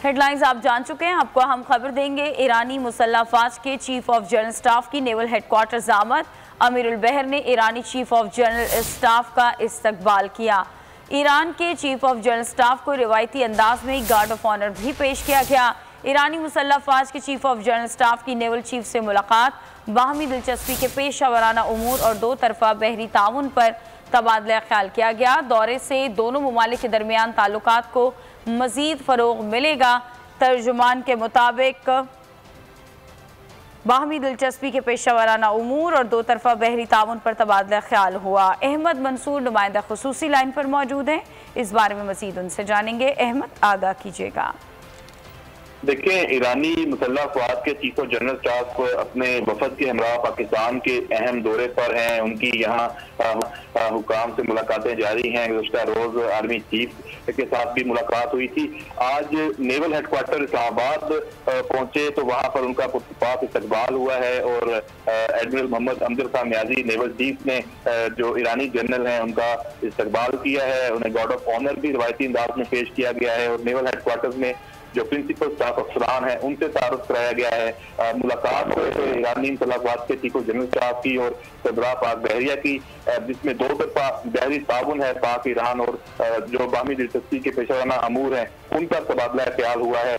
Headlines आप जान चुके हैं। आपको हम खबर देंगे। ईरानी मुसल्लह अफवाज के चीफ ऑफ जनरल स्टाफ की नेवल हेडक्वार्टर्स आमद। अमीरुल बहर ने ईरानी चीफ ऑफ जनरल स्टाफ का इस्तकबाल किया। ईरान के चीफ ऑफ जनरल स्टाफ को रिवायती अंदाज में गार्ड ऑफ ऑनर भी पेश किया गया। ईरानी मुसल्लह अफवाज के चीफ ऑफ जनरल स्टाफ की नेवल चीफ से मुलाकात, बाहमी दिलचस्पी के पेशा वराना उमूर और दो तरफा बहरी ताउन पर तबादला ख्याल किया गया। दौरे से दोनों ममालिक के दरमियान ताल्लुकात को मजीद फरोग मिलेगा। तर्जुमान के मुताबिक बाहमी दिलचस्पी के पेशा वराना उमूर और दो तरफा बहरी ताउन पर तबादला ख्याल हुआ। अहमद मंसूर नुमाइंदा खुसूसी लाइन पर मौजूद हैं, इस बारे में मजीद उनसे जानेंगे। अहमद, आगाह कीजिएगा। देखिए, ईरानी मुसल्लह अफवाज के चीफ ऑफ जनरल स्टाफ अपने वफद के हमरा पाकिस्तान के अहम दौरे पर हैं। उनकी यहाँ हुकाम से मुलाकातें जारी हैं। गुज़श्ता रोज आर्मी चीफ के साथ भी मुलाकात हुई थी। आज नेवल हेडक्वार्टर इस्लामाबाद पहुंचे तो वहाँ पर उनका पुरसपात इस्तकबाल हुआ है और admiral Mohammad Amjad Khan Niazi naval chief ने जो ईरानी जनरल हैं उनका इस्तकबाल किया है। उन्हें गार्ड ऑफ ऑनर भी रिवायती अंदाज में पेश किया गया है और नेवल हेडक्वार्टर में जो प्रिंसिपल स्टाफ अफसरान हैं उनसे तारुफ कराया गया है। मुलाकात ईरानी मुसल्लह अफवाज के चीफ ऑफ जनरल स्टाफ की और सरबराह पाक बहरिया की, जिसमें दो तरफा बहरी ताउन है पाक ईरान और जो बाहमी दिलचस्पी के पेशा वराना अमूर हैं उनका तबादला ख्याल हुआ है।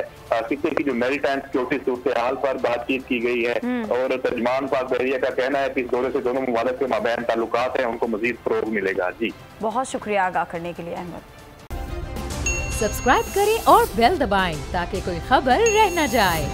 किसी की जो मैरीटाइम सिक्योरिटी सूरत हाल पर बातचीत की गई है और तर्जमान पाक बहरिया का कहना है कि इस दौरे से दोनों ममालिक के माबैन ताल्लुकात हैं उनको मजीद फरोग मिलेगा। जी, बहुत शुक्रिया आगाह करने के लिए अहमद। सब्सक्राइब करें और बेल दबाएं ताकि कोई खबर रह न जाए।